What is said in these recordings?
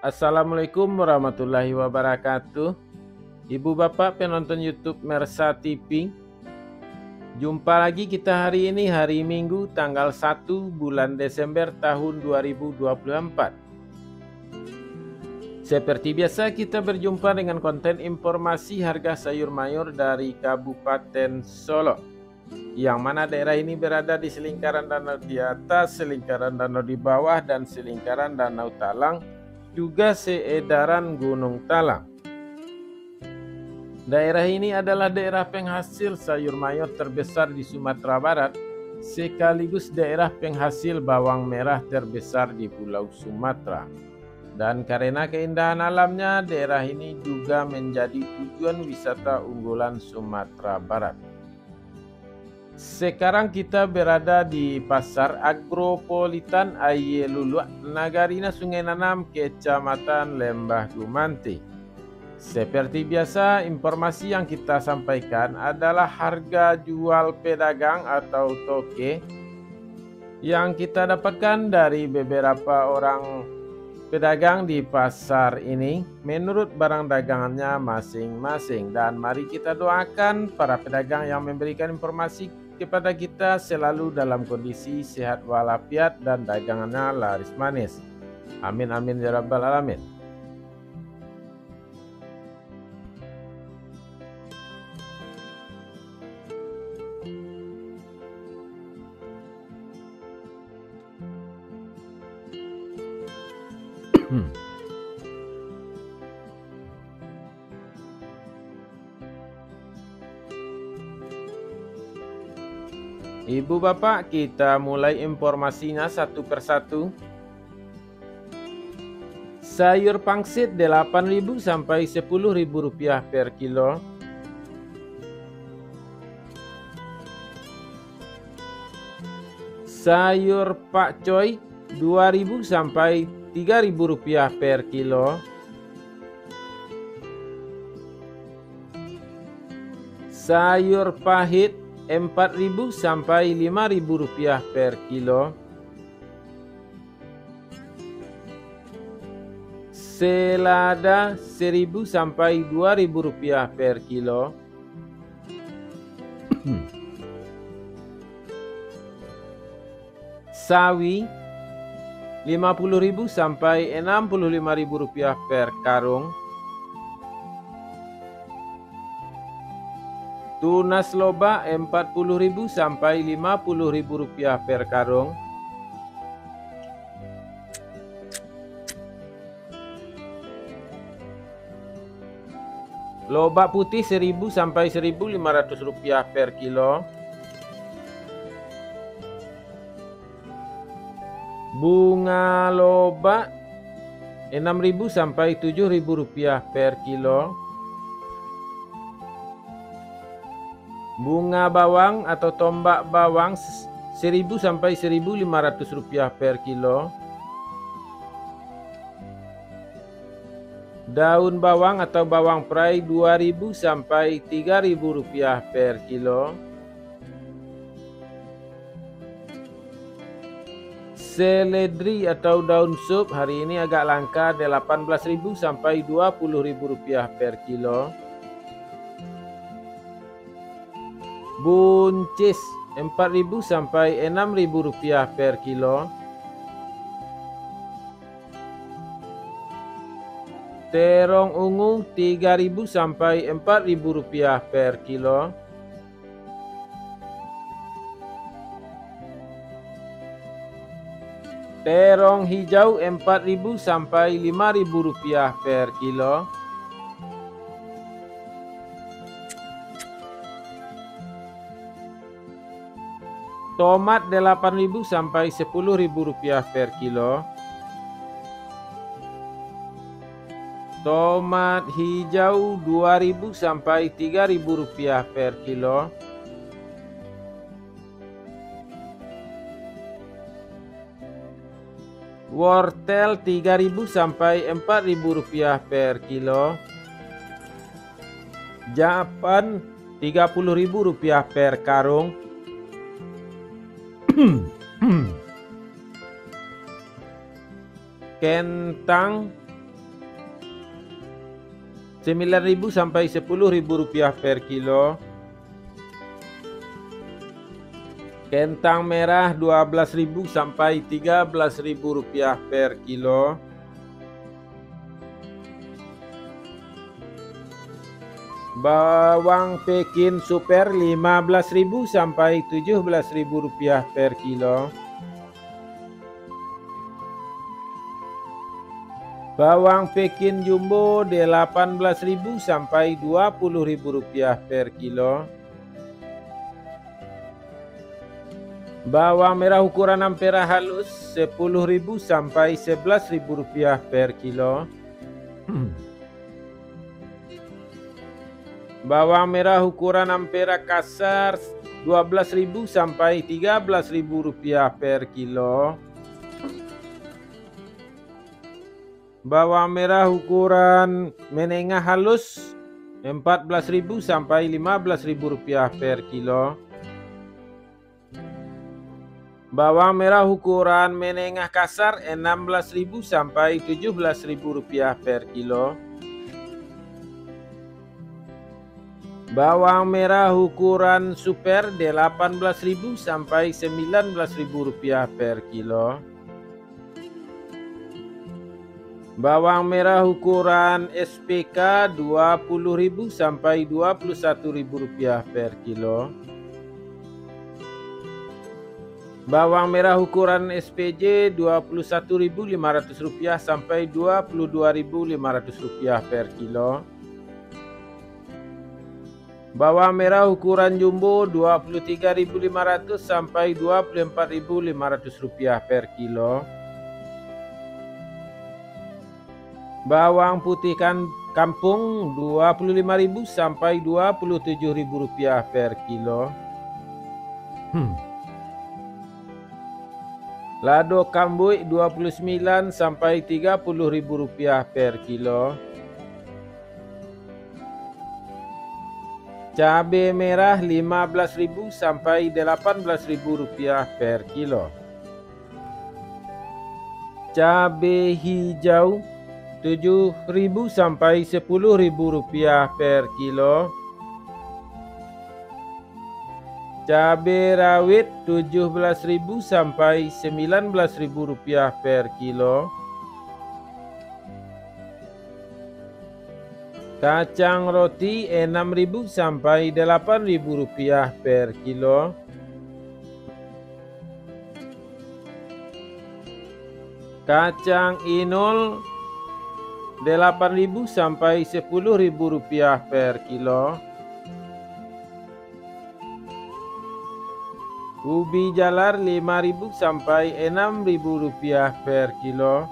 Assalamualaikum warahmatullahi wabarakatuh. Ibu bapak penonton YouTube Mersa TV. Jumpa lagi kita hari ini, hari Minggu tanggal 1 bulan Desember tahun 2024. Seperti biasa kita berjumpa dengan konten informasi harga sayur mayur dari Kabupaten Solo, yang mana daerah ini berada di selingkaran danau di atas, selingkaran danau di bawah, dan selingkaran danau Talang, juga seedaran Gunung Talang. Daerah ini adalah daerah penghasil sayur mayur terbesar di Sumatera Barat, sekaligus daerah penghasil bawang merah terbesar di Pulau Sumatera. Dan karena keindahan alamnya, daerah ini juga menjadi tujuan wisata unggulan Sumatera Barat. Sekarang kita berada di Pasar Agropolitan Ayeluluak, Nagarina Sungai Nanam, Kecamatan Lembah Gumanti. Seperti biasa, informasi yang kita sampaikan adalah harga jual pedagang atau toke yang kita dapatkan dari beberapa orang pedagang di pasar ini menurut barang dagangannya masing-masing. Dan mari kita doakan para pedagang yang memberikan informasi kepada kita selalu dalam kondisi sehat walafiat dan dagangannya laris manis. Amin amin ya rabbal alamin. Ibu bapak, kita mulai informasinya satu persatu. Sayur pangsit 8.000 sampai 10.000 rupiah per kilo. Sayur pakcoy 2.000 sampai 3.000 rupiah per kilo. Sayur pahit 4.000 sampai 5.000 rupiah per kilo. Selada 1.000 sampai 2.000 rupiah per kilo. Sawi 50.000 sampai 65.000 rupiah per karung. Tunas loba 40.000 sampai 50.000 rupiah per karung. Loba putih 1.000 sampai 1.500 rupiah per kilo. Bunga loba 6.000 sampai 7.000 rupiah per kilo. Bunga bawang atau tombak bawang 1.000 sampai 1.500 rupiah per kilo. Daun bawang atau bawang perai 2.000 sampai 3.000 rupiah per kilo. Seledri atau daun sup hari ini agak langka 18.000 sampai 20.000 rupiah per kilo. Buncis 4.000 sampai 6.000 rupiah per kilo. Terong ungu 3.000 sampai 4.000 rupiah per kilo. Terong hijau 4.000 sampai 5.000 rupiah per kilo. Tomat 8.000 sampai 10.000 rupiah per kilo. Tomat hijau 2.000 sampai 3.000 rupiah per kilo. Wortel 3.000 sampai 4.000 rupiah per kilo. Japan 30.000 rupiah per karung. Kentang 9.000 sampai 10.000 rupiah per kilo. Kentang merah 12.000 sampai 13.000 rupiah per kilo. Bawang Pekin super 15.000 sampai 17.000 rupiah per kilo. Bawang Pekin jumbo 18.000 sampai 20.000 rupiah per kilo. Bawang merah ukuran ampera halus 10.000 sampai 11.000 rupiah per kilo. Bawang merah ukuran ampera kasar 12.000 sampai 13.000 rupiah per kilo. Bawang merah ukuran menengah halus 14.000 sampai 15.000 rupiah per kilo. Bawang merah ukuran menengah kasar 16.000 sampai 17.000 rupiah per kilo. Bawang merah ukuran super 18.000 sampai 19.000 rupiah per kilo. Bawang merah ukuran SPK 20.000 sampai 21.000 rupiah per kilo. Bawang merah ukuran SPJ 21.500 rupiah sampai 22.500 rupiah per kilo. Bawang merah ukuran jumbo 23.500 sampai 24.500 rupiah per kilo. Bawang putih kampung 25.000 sampai 27.000 rupiah per kilo. Lado kambuy 29 sampai 30.000 rupiah per kilo. Cabai merah 15.000 sampai 18.000 rupiah per kilo. Cabai hijau 7.000 sampai 10.000 rupiah per kilo. Cabai rawit 17.000 sampai 19.000 rupiah per kilo. Kacang roti 6.000 sampai 8.000 rupiah per kilo. Kacang inul 8.000 sampai 10.000 rupiah per kilo. Ubi jalar 5.000 sampai 6.000 rupiah per kilo.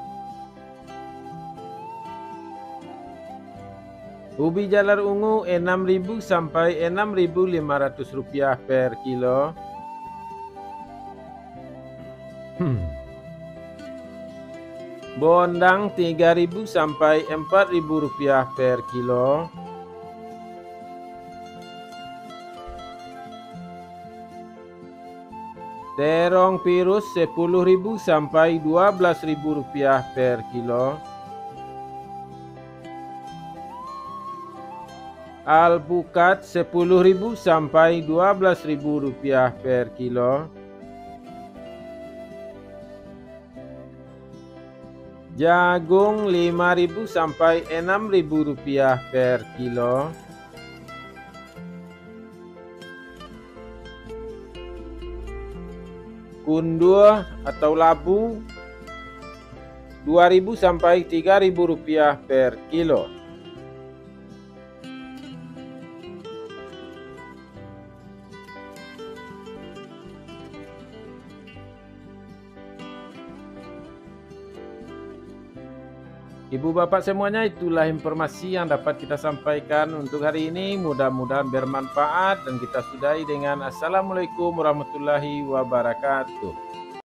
Ubi jalar ungu 6.000 sampai 6.500 rupiah per kilo. Bondang 3.000 sampai 4.000 rupiah per kilo. Terong virus 10.000 sampai 12.000 rupiah per kilo. Alpukat 10.000 sampai 12.000 rupiah per kilo. Jagung 5.000 sampai 6.000 rupiah per kilo. Kundur atau labu 2.000 sampai 3.000 rupiah per kilo. Ibu bapak semuanya, itulah informasi yang dapat kita sampaikan untuk hari ini. Mudah-mudahan bermanfaat dan kita sudahi dengan Assalamualaikum warahmatullahi wabarakatuh.